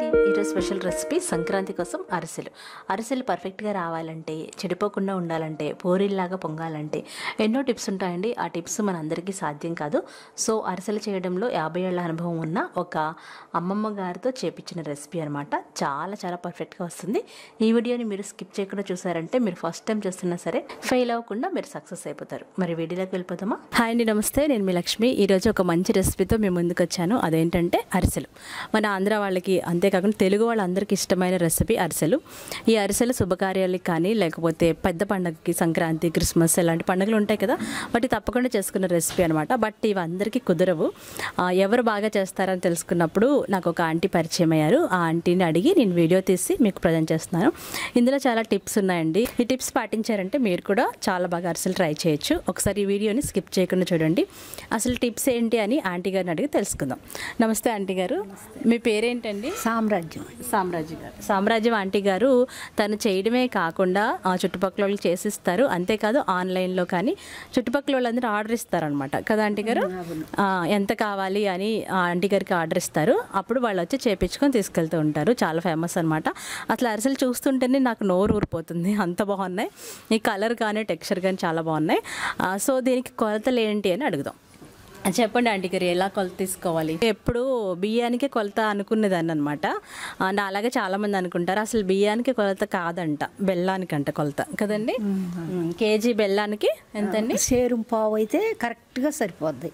ఈరోజు special recipe Sankranti కోసం అరిసెలు పర్ఫెక్ట్గా రావాలంటే, చెడిపోకుండా ఉండాలంటే, పూరీల్లాగా పొంగాలంటే ఎన్నో టిప్స్ ఉంటాయండి. ఆ టిప్స్ మనందరికీ సాధ్యం కాదు. సో అరిసెలు చేయడంలో 50 ఏళ్ల అనుభవం ఉన్న ఒక అమ్మమ్మ గారితో చేపించిన రెసిపీ అనమాట. చాలా చాలా పర్ఫెక్ట్గా వస్తుంది. ఈ వీడియోని మీరు స్కిప్ చేయకుండా చూసారంటే మీరు ఫస్ట్ టైం చేస్తున్నా సరే ఫెయిల్ అవ్వకుండా మీరు సక్సెస్ అయిపోతారు. మరి వీడియోలోకి వెళ్ళిపోతామా? హాయ్ అండి, నమస్తే. నేను మీ లక్ష్మి. ఈరోజు ఒక మంచి రెసిపీతో మేము ముందుకు వచ్చాను. అదేంటంటే అరిసెలు. మన ఆంధ్ర వాళ్ళకి, అంతేకాకుండా తెలుగు వాళ్ళందరికీ ఇష్టమైన రెసిపీ అరిసెలు. ఈ అరిసెలు శుభకార్యాలకి కానీ, లేకపోతే పెద్ద పండుగకి, సంక్రాంతి, క్రిస్మస్ ఇలాంటి పండుగలు ఉంటాయి కదా, వాటి తప్పకుండా చేసుకున్న రెసిపీ అనమాట. బట్ ఇవి అందరికీ కుదరవు. ఎవరు బాగా చేస్తారని తెలుసుకున్నప్పుడు నాకు ఒక ఆంటీ పరిచయం అయ్యారు. ఆ ఆంటీని అడిగి నేను వీడియో తీసి మీకు ప్రజెంట్ చేస్తున్నాను. ఇందులో చాలా టిప్స్ ఉన్నాయండి. ఈ టిప్స్ పాటించారంటే మీరు కూడా చాలా బాగా అరిసెలు ట్రై చేయొచ్చు. ఒకసారి ఈ వీడియోని స్కిప్ చేయకుండా చూడండి. అసలు టిప్స్ ఏంటి అని ఆంటీ గారిని అడిగి తెలుసుకుందాం. నమస్తే ఆంటీ గారు, మీ పేరేంటండి? సామ్రాజ్యం ఆంటీ గారు తను చేయడమే కాకుండా చుట్టుపక్కల వాళ్ళకి చేసిస్తారు. అంతేకాదు ఆన్లైన్లో కానీ చుట్టుపక్కల వాళ్ళందరూ ఆర్డర్ ఇస్తారనమాట కదా ఆంటీ గారు? ఎంత కావాలి అని ఆంటీ గారికి ఆర్డర్ ఇస్తారు. అప్పుడు వాళ్ళు వచ్చి చేపించుకొని తీసుకెళ్తూ ఉంటారు. చాలా ఫేమస్ అనమాట. అసలు అరిసెలు చూస్తుంటేనే నాకు నోరు ఊరిపోతుంది, అంత బాగున్నాయి. ఈ కలర్ కానీ టెక్స్చర్ కానీ చాలా బాగున్నాయి. సో దీనికి కొలతలు ఏంటి అని అడుగుదాం. చెప్పండి ఆంటీ గారు, ఎలా కొలత తీసుకోవాలి? ఎప్పుడు బియ్యానికి కొలత అనుకునేదాన్ని అనమాట. నా అలాగే చాలామంది అనుకుంటారు. అసలు బియ్యానికి కొలత కాదంట, బెల్లానికంట కొలత కదండి. కేజీ బెల్లానికి ఎంతండి? సేరు పావు అయితే కరెక్ట్గా సరిపోద్ది.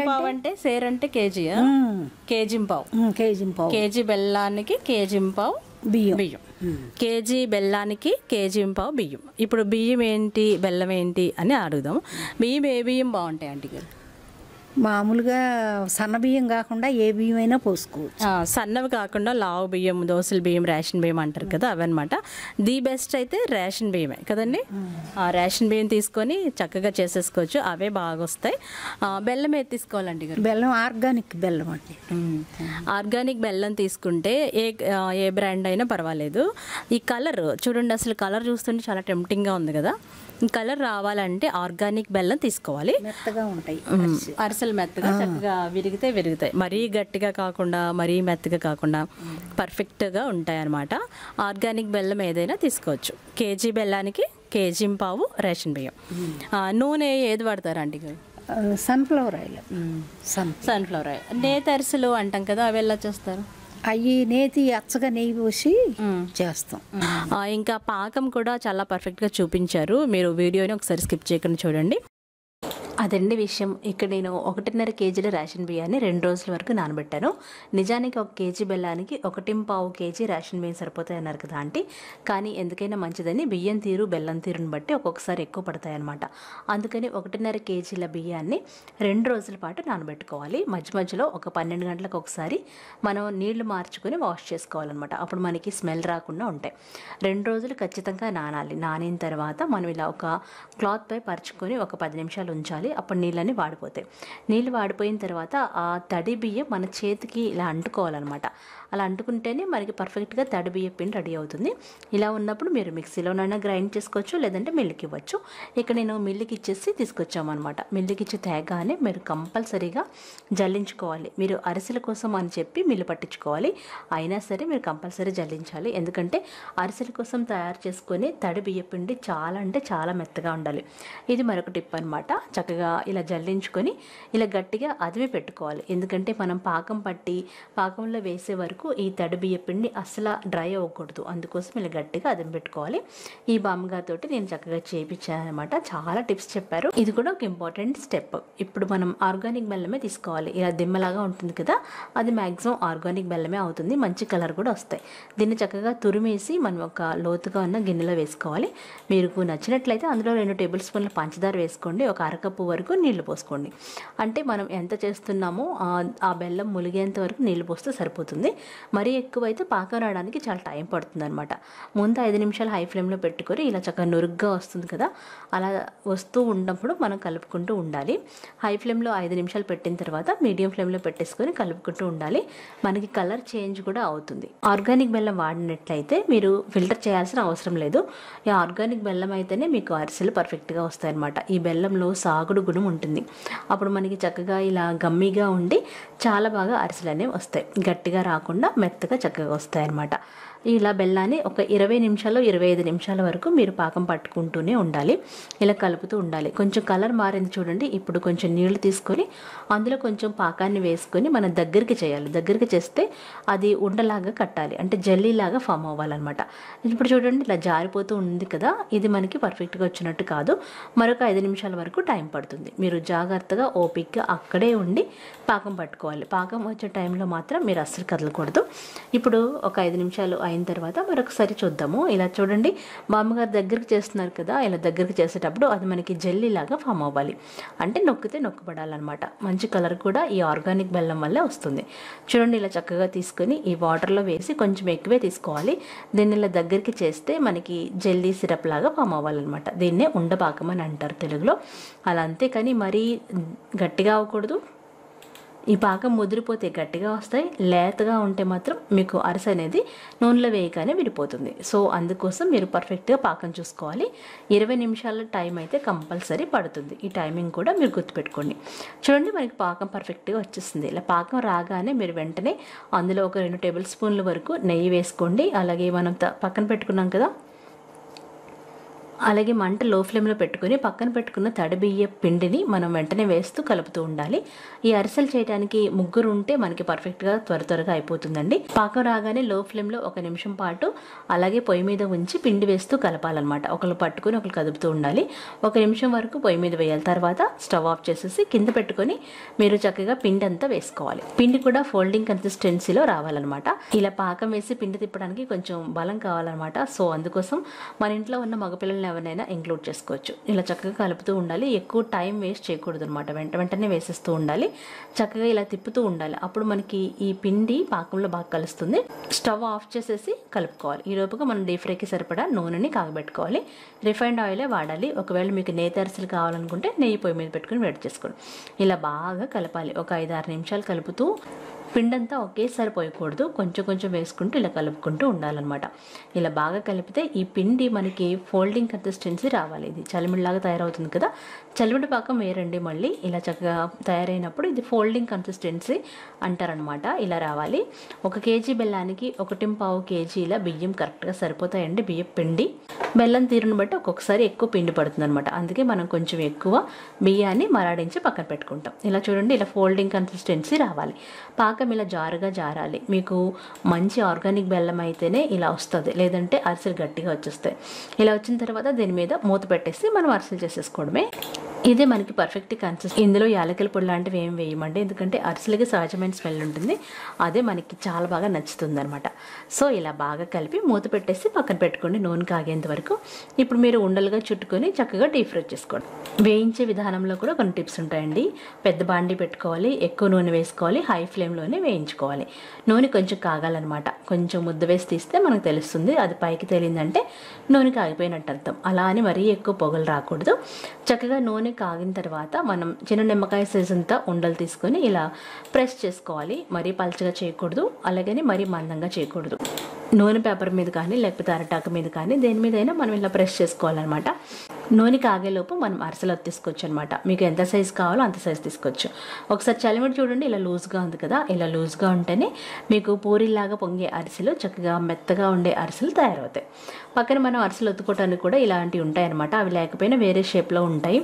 పావు అంటే సేరు అంటే కేజీ, కేజీ పావు. కేజీ బెల్లానికి కేజీ పావు బియ్యం. కేజీ బెల్లానికి కేజీ పావు బియ్యం. ఇప్పుడు బియ్యం ఏంటి, బెల్లం ఏంటి అని అడుగుదాం. బియ్యం ఏ బియ్యం బాగుంటాయి ఆంటీ గారు? మామూలుగా సన్న బియ్యం కాకుండా ఏ బియ్యం అయినా పోసుకోవచ్చు. సన్నవి కాకుండా లావు బియ్యం, దోసల బియ్యం, రేషన్ బియ్యం అంటారు కదా, అవన్నమాట. ది బెస్ట్ అయితే రేషన్ బియ్యమే కదండి. రేషన్ బియ్యం తీసుకొని చక్కగా చేసేసుకోవచ్చు, అవే బాగా వస్తాయి. బెల్లం ఏది తీసుకోవాలండి గారు? బెల్లం ఆర్గానిక్ బెల్లం అండి. ఆర్గానిక్ బెల్లం తీసుకుంటే ఏ బ్రాండ్ అయినా పర్వాలేదు. ఈ కలర్ చూడండి, అసలు కలర్ చూస్తుంటే చాలా టెంప్టింగ్గా ఉంది కదా. కలర్ రావాలంటే ఆర్గానిక్ బెల్లం తీసుకోవాలి. మెత్తగా ఉంటాయి అరిసెలు, మెత్తగా చక్కగా విరుగుతాయి. మరీ గట్టిగా కాకుండా మరీ మెత్తగా కాకుండా పర్ఫెక్ట్గా ఉంటాయి అన్నమాట. ఆర్గానిక్ బెల్లం ఏదైనా తీసుకోవచ్చు. కేజీ బెల్లానికి కేజీ పావు రేషన్ బియ్యం. నూనె ఏది వాడతారు ఆంటీ గారు? Sunflower oil. Sunflower oil. నేత అరిసెలు అంటాం కదా, అవి ఎలా చేస్తారు? అవి నేతి అచ్చగా నెయ్యి పోసి చేస్తాం. ఇంకా పాకం కూడా చాలా పర్ఫెక్ట్గా చూపించారు. మీరు వీడియోని ఒకసారి స్కిప్ చేయకుండా చూడండి. అదండి విషయం. ఇక్కడ నేను 1.5 కేజీల రేషన్ బియ్యాన్ని 2 రోజుల వరకు నానబెట్టాను. నిజానికి 1 కేజీ బెల్లానికి 1.5 కేజీ రేషన్ బియ్యం సరిపోతాయి అన్నారు కదా ఆంటీ. కానీ ఎందుకైనా మంచిదని బియ్యం తీరు, బెల్లం తీరుని బట్టి ఒక్కొక్కసారి ఎక్కువ పడతాయి అన్నమాట. అందుకని 1.5 కేజీల బియ్యాన్ని 2 రోజుల పాటు నానబెట్టుకోవాలి. మధ్య మధ్యలో ఒక 12 గంటలకు ఒకసారి మనం నీళ్లు మార్చుకొని వాష్ చేసుకోవాలన్నమాట. అప్పుడు మనకి స్మెల్ రాకుండా ఉంటాయి. 2 రోజులు ఖచ్చితంగా నానాలి. నానిన తర్వాత మనం ఇలా ఒక క్లాత్ పై పరుచుకొని ఒక 10 నిమిషాలు ఉంచాలి. అప్పుడు నీళ్ళని వాడిపోతాయి. నీళ్ళు వాడిపోయిన తర్వాత ఆ తడి బియ్యం మన చేతికి ఇలా అంటుకోవాలన్నమాట. అలా అంటుకుంటేనే మనకి పర్ఫెక్ట్గా తడి బియ్యం పిండి రెడీ అవుతుంది. ఇలా ఉన్నప్పుడు మీరు మిక్సీలోనైనా గ్రైండ్ చేసుకోవచ్చు, లేదంటే మిల్లుకి ఇవ్వచ్చు. ఇక్కడ నేను మిల్లుకి ఇచ్చేసి తీసుకొచ్చామన్నమాట. మిల్లుకి ఇచ్చి తేగానే మీరు కంపల్సరీగా జల్లించుకోవాలి. మీరు అరిసెల కోసం అని చెప్పి మిల్లు పట్టించుకోవాలి, అయినా సరే మీరు కంపల్సరీ జల్లించాలి. ఎందుకంటే అరిసెల కోసం తయారు చేసుకునే తడి బియ్యం పిండి చాలా అంటే చాలా మెత్తగా ఉండాలి. ఇది మరొక టిప్ అనమాట. చక్కగా ఇలా జల్లించుకొని ఇలా గట్టిగా అదిమి పెట్టుకోవాలి. ఎందుకంటే మనం పాకం పట్టి పాకంలో వేసే వరకు ఈ తడి బియ్య పిండి అసలు డ్రై అవ్వకూడదు. అందుకోసం ఇలా గట్టిగా అదిమి పెట్టుకోవాలి. ఈ బామ్మగారితో నేను చక్కగా చేయించాను అనమాట. చాలా టిప్స్ చెప్పారు. ఇది కూడా ఒక ఇంపార్టెంట్ స్టెప్. ఇప్పుడు మనం ఆర్గానిక్ బెల్లమే తీసుకోవాలి. ఇలా దిమ్మలాగా ఉంటుంది కదా, అది మ్యాక్సిమం ఆర్గానిక్ బెల్లమే అవుతుంది. మంచి కలర్ కూడా వస్తాయి. దీన్ని చక్కగా తురిమేసి మనం ఒక లోతుగా ఉన్న గిన్నెలో వేసుకోవాలి. మీకు నచ్చినట్లయితే అందులో 2 టేబుల్ స్పూన్ల పంచదార వేసుకోండి. ఒక అరకప్పు వరకు నీళ్లు పోసుకోండి. అంటే మనం ఎంత చేస్తున్నామో ఆ బెల్లం ములిగేంత వరకు నీళ్లు పోస్తే సరిపోతుంది. మరీ ఎక్కువైతే పాకం రావడానికి చాలా టైం పడుతుంది అనమాట. ముందు 5 నిమిషాలు హై ఫ్లేమ్లో పెట్టుకొని ఇలా చక్కగా నురుగ్గా వస్తుంది కదా, అలా వస్తూ ఉన్నప్పుడు మనం కలుపుకుంటూ ఉండాలి. హై ఫ్లేమ్లో 5 నిమిషాలు పెట్టిన తర్వాత మీడియం ఫ్లేమ్లో పెట్టేసుకొని కలుపుకుంటూ ఉండాలి. మనకి కలర్ చేంజ్ కూడా అవుతుంది. ఆర్గానిక్ బెల్లం వాడినట్లయితే మీరు ఫిల్టర్ చేయాల్సిన అవసరం లేదు. ఈ ఆర్గానిక్ బెల్లం అయితేనే మీకు అరిసెలు పర్ఫెక్ట్గా వస్తాయి అనమాట. ఈ బెల్లంలో సాగుడు తొక్కుడు గుణం ఉంటుంది. అప్పుడు మనకి చక్కగా ఇలా గమ్మీగా ఉండి చాలా బాగా అరిసెలు అనేవి వస్తాయి. గట్టిగా రాకుండా మెత్తగా చక్కగా వస్తాయి అన్నమాట. ఇలా బెల్లాన్ని ఒక 20 నిమిషాలు 25 నిమిషాల వరకు మీరు పాకం పట్టుకుంటూనే ఉండాలి. ఇలా కలుపుతూ ఉండాలి. కొంచెం కలర్ మారింది చూడండి. ఇప్పుడు కొంచెం నీళ్లు తీసుకొని అందులో కొంచెం పాకాన్ని వేసుకొని మనం దగ్గరికి చేయాలి. దగ్గరికి చేస్తే అది ఉండలాగా కట్టాలి, అంటే జెల్లీలాగా ఫామ్ అవ్వాలన్నమాట. ఇప్పుడు చూడండి ఇలా జారిపోతూ ఉంది కదా, ఇది మనకి పర్ఫెక్ట్గా వచ్చినట్టు కాదు. మరొక 5 నిమిషాల వరకు టైం పడుతుంది. మీరు జాగ్రత్తగా ఓపిక్గా అక్కడే ఉండి పాకం పట్టుకోవాలి. పాకం వచ్చే టైంలో మాత్రం మీరు అస్సలు కదలకూడదు. ఇప్పుడు ఒక 5 నిమిషాలు అయిన తర్వాత మరొకసారి చూద్దాము. ఇలా చూడండి, బామ్మగారు దగ్గరికి చేస్తున్నారు కదా, ఇలా దగ్గరికి చేసేటప్పుడు అది మనకి జెల్లీలాగా ఫామ్ అవ్వాలి, అంటే నొక్కితే నొక్కబడాలన్నమాట. మంచి కలర్ కూడా ఈ ఆర్గానిక్ బెల్లం వల్లే వస్తుంది. చూడండి ఇలా చక్కగా తీసుకొని ఈ వాటర్లో వేసి కొంచెం ఎక్కువే తీసుకోవాలి. దీన్ని ఇలా దగ్గరికి చేస్తే మనకి జెల్లీ సిరప్ లాగా ఫామ్ అవ్వాలన్నమాట. దీన్నే ఉండపాకం అని అంటారు తెలుగులో. అలా అంతే, కానీ మరీ గట్టిగా అవ్వకూడదు. ఈ పాకం ముదిరిపోతే గట్టిగా వస్తాయి, లేతగా ఉంటే మాత్రం మీకు అరిసె అనేది నూనెలో వేయగానే విడిపోతుంది. సో అందుకోసం మీరు పర్ఫెక్ట్గా పాకం చూసుకోవాలి. 20 నిమిషాల టైం అయితే కంపల్సరీ పడుతుంది. ఈ టైమింగ్ కూడా మీరు గుర్తుపెట్టుకోండి. చూడండి మనకి పాకం పర్ఫెక్ట్గా వచ్చేస్తుంది. ఇలా పాకం రాగానే మీరు వెంటనే అందులో ఒక 2 టేబుల్ స్పూన్ల వరకు నెయ్యి వేసుకోండి. అలాగే మనం పక్కన పెట్టుకున్నాం కదా, అలాగే మంట లో ఫ్లేమ్లో పెట్టుకొని పక్కన పెట్టుకున్న తడి బియ్య పిండిని మనం వెంటనే వేస్తూ కలుపుతూ ఉండాలి. ఈ అరిసెలు చేయడానికి ముగ్గురు ఉంటే మనకి పర్ఫెక్ట్గా త్వరగా అయిపోతుందండి. పాకం రాగానే లో ఫ్లేమ్లో 1 నిమిషం పాటు అలాగే పొయ్యి మీద ఉంచి పిండి వేస్తూ కలపాలన్నమాట. ఒకరు పట్టుకొని ఒకరు కదుపుతూ ఉండాలి. 1 నిమిషం వరకు పొయ్యి మీద వేయాలి. తర్వాత స్టవ్ ఆఫ్ చేసేసి కింద పెట్టుకొని మీరు చక్కగా పిండి అంతా వేసుకోవాలి. పిండి కూడా ఫోల్డింగ్ కన్సిస్టెన్సీలో రావాలన్నమాట. ఇలా పాకం వేసి పిండి తిప్పడానికి కొంచెం బలం కావాలన్నమాట. సో అందుకోసం మన ఇంట్లో ఉన్న మగపిల్లల్ని ఎవరినైనా ఇంక్లూడ్ చేసుకోవచ్చు. ఇలా చక్కగా కలుపుతూ ఉండాలి. ఎక్కువ టైం వేస్ట్ చేయకూడదు అనమాట. వెంటనే వేసేస్తూ ఉండాలి. చక్కగా ఇలా తిప్పుతూ ఉండాలి. అప్పుడు మనకి ఈ పిండి పాకంలో బాగా కలుస్తుంది. స్టవ్ ఆఫ్ చేసేసి కలుపుకోవాలి. ఈ లోపుగా మనం డీప్ ఫ్రైకి సరిపడా నూనెని కాగబెట్టుకోవాలి. రిఫైండ్ ఆయిలే వాడాలి. ఒకవేళ మీకు నేతి అరిసెలు కావాలనుకుంటే నెయ్యి పొయ్యి మీద పెట్టుకుని వేడి చేసుకోండి. ఇలా బాగా కలపాలి. ఒక 5-6 నిమిషాలు కలుపుతూ పిండంతా ఒకేసారి పోయకూడదు, కొంచెం కొంచెం వేసుకుంటూ ఇలా కలుపుకుంటూ ఉండాలన్నమాట. ఇలా బాగా కలిపితే ఈ పిండి మనకి ఫోల్డింగ్ కన్సిస్టెన్సీ రావాలి. ఇది చలిమిడిలాగా తయారవుతుంది కదా, చలిమిడి పాకం వేరండి. మళ్ళీ ఇలా చక్కగా తయారైనప్పుడు ఇది ఫోల్డింగ్ కన్సిస్టెన్సీ అంటారనమాట. ఇలా రావాలి. 1 కేజీ బెల్లానికి 1.25 కేజీల బియ్యం కరెక్ట్గా సరిపోతాయండి. బియ్యం పిండి బెల్లం తీరుని బట్టి ఒక్కొక్కసారి ఎక్కువ పిండి పడుతుంది అనమాట. అందుకే మనం కొంచెం ఎక్కువ బియ్యాన్ని మరాడించి పక్కన పెట్టుకుంటాం. ఇలా చూడండి, ఇలా ఫోల్డింగ్ కన్సిస్టెన్సీ రావాలి. పాకం ఇలా జారుగా జారాలి. మీకు మంచి ఆర్గానిక్ బెల్లం అయితేనే ఇలా వస్తుంది, లేదంటే అరిసెలు గట్టిగా వచ్చేస్తాయి. ఇలా వచ్చిన తర్వాత దీని మీద మూత పెట్టేసి మనం అరిసెలు చేసేసుకోవడమే. ఇదే మనకి పర్ఫెక్ట్ కన్సిస్టెన్సీ. ఇందులో యాలకుల పొడి లాంటివి ఏం వేయమండి, ఎందుకంటే అరిసెలకి సహజమైన స్మెల్ ఉంటుంది. అదే మనకి చాలా బాగా నచ్చుతుంది అనమాట. సో ఇలా బాగా కలిపి మూత పెట్టేసి పక్కన పెట్టుకోండి నూనె కాగేంత వరకు. ఇప్పుడు మీరు ఉండలుగా చుట్టుకొని చక్కగా డీప్ ఫ్రై చేసుకోండి. వేయించే విధానంలో కూడా కొన్ని టిప్స్ ఉంటాయండి. పెద్ద బాండి పెట్టుకోవాలి, ఎక్కువ నూనె వేసుకోవాలి, హై ఫ్లేమ్లోనే వేయించుకోవాలి. నూనె కొంచెం కాగాలన్నమాట. కొంచెం ముద్ద వేసి తీస్తే మనకు తెలుస్తుంది. అది పైకి తేలిందంటే నూనె కాగిపోయినట్టు అర్థం. అలా అని మరీ ఎక్కువ పొగలు రాకూడదు. చక్కగా నూనె కాగిన తర్వాత మనం చిన్న నిమ్మకాయ సైజ్ అంతా ఉండలు తీసుకొని ఇలా ప్రెస్ చేసుకోవాలి. మరీ పల్చగా చేయకూడదు, అలాగని మరీ మందంగా చేయకూడదు. నూనె పేపర్ మీద కానీ లేకపోతే అరటాకు మీద కానీ దేని మీద అయినా మనం ఇలా ప్రెస్ చేసుకోవాలన్నమాట. నూనె కాగేలోపు మనం అరిసెలు తీసుకోవచ్చు అనమాట. మీకు ఎంత సైజు కావాలో అంత సైజు తీసుకోవచ్చు. ఒకసారి చలిమిడి చూడండి, ఇలా లూజ్గా ఉంది కదా, ఇలా లూజ్గా ఉంటేనే మీకు పూరిలాగా పొంగే అరిసెలు, చక్కగా మెత్తగా ఉండే అరిసెలు తయారవుతాయి. పక్కన మనం అరిసెలు ఒత్తుకోవడానికి కూడా ఇలాంటివి ఉంటాయన్నమాట. అవి లేకపోయినా వేరే షేప్లో ఉంటాయి,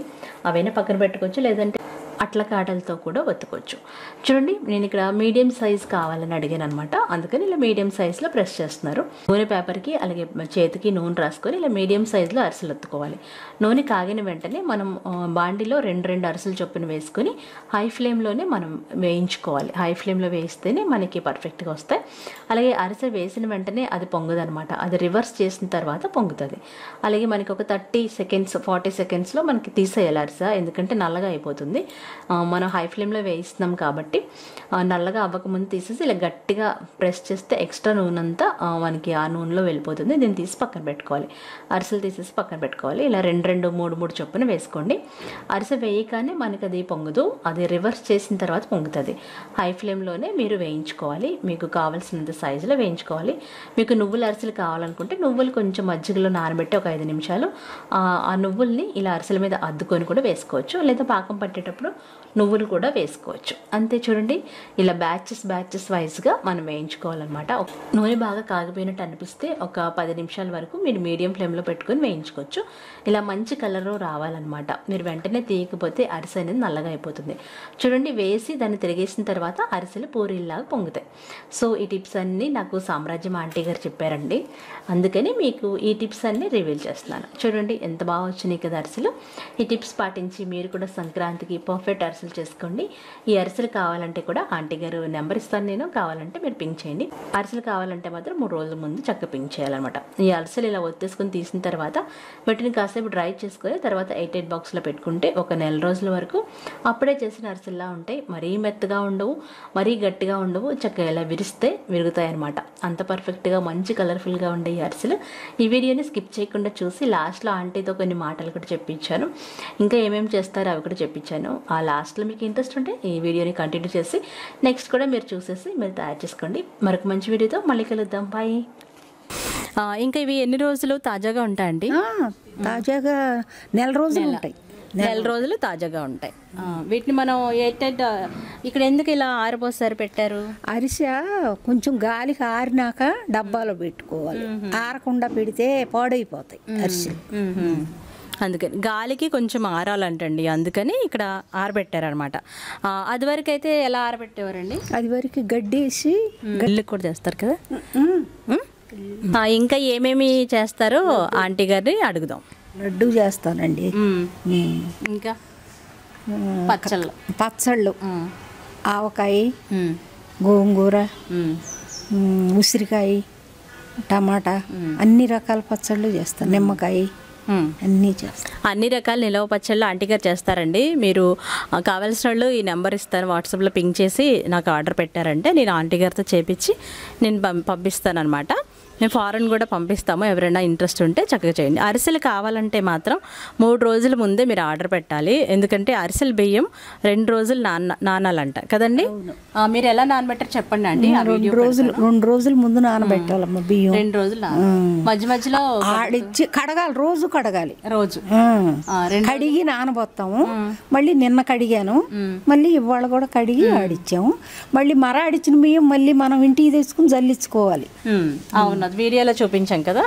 అవైనా పక్కన పెట్టుకోవచ్చు, లేదంటే అట్ల కాడలతో కూడా ఒత్తుకోవచ్చు. చూడండి, నేను ఇక్కడ మీడియం సైజ్ కావాలని అడిగాను అనమాట. అందుకని ఇలా మీడియం సైజులో ప్రెస్ చేస్తున్నారు. నూనె పేపర్కి అలాగే చేతికి నూనె రాసుకొని ఇలా మీడియం సైజులో అరిసెలు ఒత్తుకోవాలి. నూనె కాగిన వెంటనే మనం బాండిలో 2 అరిసెలు చొప్పున వేసుకొని హై ఫ్లేమ్లోనే మనం వేయించుకోవాలి. హై ఫ్లేమ్లో వేస్తేనే మనకి పర్ఫెక్ట్గా వస్తాయి. అలాగే అరిసె వేసిన వెంటనే అది పొంగదనమాట. అది రివర్స్ చేసిన తర్వాత పొంగుతుంది. అలాగే మనకి ఒక 30 సెకండ్స్ 40 సెకండ్స్లో మనకి తీసేయాలి అరిసె, ఎందుకంటే నల్లగా అయిపోతుంది. మనం హై ఫ్లేమ్లో వేయిస్తున్నాం కాబట్టి నల్లగా అవ్వకముందు తీసేసి ఇలా గట్టిగా ప్రెస్ చేస్తే ఎక్స్ట్రా నూనె అంతా మనకి ఆ నూనెలో వెళ్ళిపోతుంది. దీన్ని తీసి పక్కన పెట్టుకోవాలి. అరిసెలు తీసేసి పక్కన పెట్టుకోవాలి. ఇలా 2 3 చొప్పున వేసుకోండి. అరిసె వేయగానే మనకి అది పొంగదు, అది రివర్స్ చేసిన తర్వాత పొంగుతుంది. హై ఫ్లేమ్లోనే మీరు వేయించుకోవాలి. మీకు కావాల్సినంత సైజులో వేయించుకోవాలి. మీకు నువ్వుల అరిసెలు కావాలనుకుంటే నువ్వులు కొంచెం మజ్జిగలో నానబెట్టి ఒక 5 నిమిషాలు ఆ నువ్వుల్ని ఇలా అరిసెల మీద అద్దుకొని కూడా వేసుకోవచ్చు, లేదా పాకం పట్టేటప్పుడు నువ్వులు కూడా వేసుకోవచ్చు. అంతే చూడండి, ఇలా బ్యాచెస్ వైజ్గా మనం వేయించుకోవాలన్నమాట. నూనె బాగా కాగిపోయినట్టు అనిపిస్తే ఒక 10 నిమిషాల వరకు మీరు మీడియం ఫ్లేమ్లో పెట్టుకొని వేయించుకోవచ్చు. ఇలా మంచి కలర్ రావాలన్నమాట. మీరు వెంటనే తీయకపోతే అరిసె అనేది నల్లగా అయిపోతుంది. చూడండి, వేసి దాన్ని తిరిగేసిన తర్వాత అరిసెలు పూరీల్లాగా పొంగుతాయి. సో ఈ టిప్స్ అన్నీ నాకు సామ్రాజ్యం ఆంటీ గారు చెప్పారండి, అందుకని మీకు ఈ టిప్స్ అన్నీ రివీల్ చేస్తున్నాను. చూడండి ఎంత బాగా వచ్చినాయి కదా అరిసెలు. ఈ టిప్స్ పాటించి మీరు కూడా సంక్రాంతికి పర్ఫెక్ట్ అరిసెలు చేసుకోండి. ఈ అరిసెలు కావాలంటే కూడా ఆంటీ గారు నెంబర్ ఇస్తాను నేను, కావాలంటే మీరు పింక్ చేయండి. అరిసెలు కావాలంటే మాత్రం 3 రోజుల ముందు చక్కగా పింక్ చేయాలన్నమాట. ఈ అరిసెలు ఇలా ఒత్తేసుకొని తీసిన తర్వాత వీటిని కాసేపు డ్రై చేసుకొని తర్వాత 8 బాక్స్లో పెట్టుకుంటే ఒక నెల రోజుల వరకు అప్పుడే చేసిన అరిసెల్లా ఉంటాయి. మరీ మెత్తగా ఉండవు, మరీ గట్టిగా ఉండవు, చక్కగా ఇలా విరిస్తే విరుగుతాయి అనమాట. అంత పర్ఫెక్ట్గా మంచి కలర్ఫుల్గా ఉండే ఈ అరిసెలు. ఈ వీడియోని స్కిప్ చేయకుండా చూసి లాస్ట్లో ఆంటీతో కొన్ని మాటలు కూడా చెప్పించాను, ఇంకా ఏమేమి చేస్తారో అవి కూడా చెప్పించాను. ఆ లాస్ట్లో మీకు ఇంట్రెస్ట్ ఉంటే ఈ వీడియోని కంటిన్యూ చేసి నెక్స్ట్ కూడా మీరు చూసేసి మీరు తయారు చేసుకోండి. మరొక మంచి వీడియోతో మళ్ళీ కలుద్దాం. బాయ్. ఇంకా ఇవి ఎన్ని రోజులు తాజాగా ఉంటాయండి? తాజాగా నెల రోజులు ఉంటాయి. నెల రోజులు తాజాగా ఉంటాయి. వీటిని మనం ఇక్కడ ఎందుకు ఇలా ఆరబోసారి పెట్టారు? అరిసె కొంచెం గాలికి ఆరినాక డబ్బాలో పెట్టుకోవాలి. ఆరకుండా పెడితే పాడైపోతాయి అరిసెలు. అందుకని గాలికి కొంచెం ఆరాలంటండి, అందుకని ఇక్కడ ఆరబెట్టారనమాట. అది వరకు అయితే ఎలా ఆరబెట్టేవారండి? అది వరకు గడ్డేసి గల్లికి కూడా చేస్తారు కదా. ఇంకా ఏమేమి చేస్తారో ఆంటీ గారిని అడుగుదాం. లడ్డు చేస్తానండి, ఇంకా పచ్చళ్ళు, ఆవకాయ, గోంగూర, ఉసిరికాయ, టమాటా, అన్ని రకాల పచ్చళ్ళు చేస్తాను. నిమ్మకాయ, అన్నీ చేస్తాను. అన్ని రకాల నిలవ పచ్చళ్ళు ఆంటీ గారు చేస్తారండి. మీరు కావాల్సిన వాళ్ళు ఈ నెంబర్ ఇస్తాను, వాట్సాప్లో పింక్ చేసి నాకు ఆర్డర్ పెట్టారంటే నేను ఆంటీ గారితో చేపించి నేను పంపిస్తాను అనమాట. మేము ఫారెన్ కూడా పంపిస్తాము, ఎవరైనా ఇంట్రెస్ట్ ఉంటే చక్కగా చేయండి. అరిసెలు కావాలంటే మాత్రం 3 రోజుల ముందే మీరు ఆర్డర్ పెట్టాలి, ఎందుకంటే అరిసెల బియ్యం 2 రోజులు నానాలంట కదండి. మీరు ఎలా నానబెట్టారు చెప్పండి అండి. 2 రోజుల ముందు నానబెట్టాలమ్మ బియ్యం. 2 రోజులు మధ్య మధ్యలో ఆడిచ్చి కడగాలి, రోజు కడగాలి. రోజు కడిగి నానబోతాము. మళ్ళీ నిన్న కడిగాను, మళ్ళీ ఇవాళ కూడా కడిగి ఆడిచ్చాము. మళ్ళీ ఆడిచ్చిన బియ్యం మళ్ళీ మనం ఇంటికి తెచ్చుకుని జల్లించుకోవాలి. అవును, వీడియోలో చూపించాం కదా.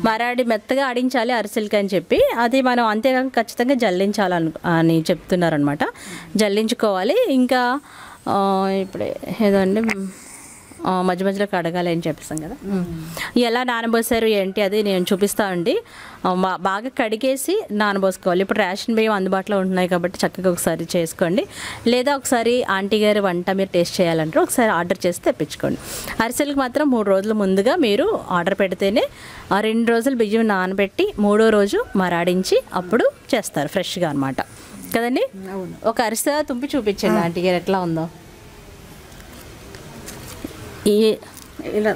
మరాడి మెత్తగా ఆడించాలి అరిసెలకి అని చెప్పి, అది మనం అంతేకాక ఖచ్చితంగా జల్లించాలని చెప్తున్నారనమాట. జల్లించుకోవాలి. ఇంకా ఇప్పుడే ఏదో అండి మధ్య మధ్యలో కడగాలి అని చెప్పేస్తాం కదా. ఎలా నానబోసారు ఏంటి అది నేను చూపిస్తానండి. బాగా కడిగేసి నానబోసుకోవాలి. ఇప్పుడు రేషన్ బియ్యం అందుబాటులో ఉంటున్నాయి కాబట్టి చక్కగా ఒకసారి చేసుకోండి, లేదా ఒకసారి ఆంటీ గారి వంట మీరు టేస్ట్ చేయాలంటే ఒకసారి ఆర్డర్ చేసి తెప్పించుకోండి. అరిసెలకు మాత్రం 3 రోజుల ముందుగా మీరు ఆర్డర్ పెడితేనే 2 రోజులు బియ్యం నానబెట్టి 3వ రోజు మరాడించి అప్పుడు చేస్తారు ఫ్రెష్గా అనమాట కదండి. ఒక అరిసె తుంపి చూపించండి ఆంటీ గారు ఎట్లా ఉందో. ఇలా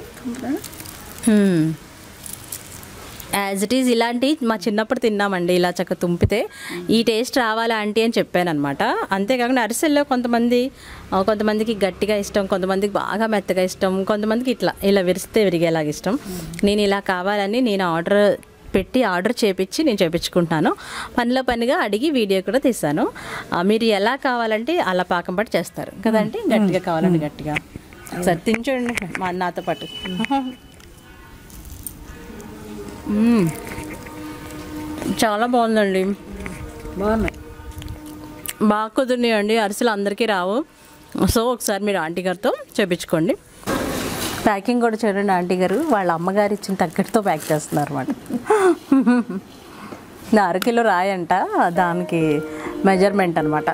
యాజ్ ఇట్ ఈజ్ ఇలాంటి మా చిన్నప్పుడు తిన్నామండి, ఇలా చక్క తుంపితే ఈ టేస్ట్ రావాలి ఆంటీ అని చెప్పాను అనమాట. అంతేకాకుండా అరిసెల్లో కొంతమందికి గట్టిగా ఇష్టం, కొంతమందికి బాగా మెత్తగా ఇష్టం, కొంతమందికి ఇలా విరిస్తే విరిగేలాగా ఇష్టం. నేను ఇలా కావాలని నేను ఆర్డర్ చేపించి నేను చేపించుకుంటున్నాను. పనిలో పనిగా అడిగి వీడియో కూడా తీశాను. మీరు ఎలా కావాలంటే అలా పాకం పట్టి చేస్తారు కదండి. గట్టిగా కావాలంటే గట్టిగా సరే తిని చూడండి నాతో పాటు. చాలా బాగుందండి, బాగున్నాయి, బాగా కుదిరినాయండి. అరిసెలు అందరికీ రావు, సో ఒకసారి మీరు ఆంటీ గారితో చేపించుకోండి. ప్యాకింగ్ కూడా చూడండి, ఆంటీ గారు వాళ్ళ అమ్మగారు ఇచ్చిన తగ్గట్టుతో ప్యాక్ చేస్తున్నారు అన్నమాట. 1/2 కిలో రాయంట, దానికి మెజర్మెంట్ అనమాట.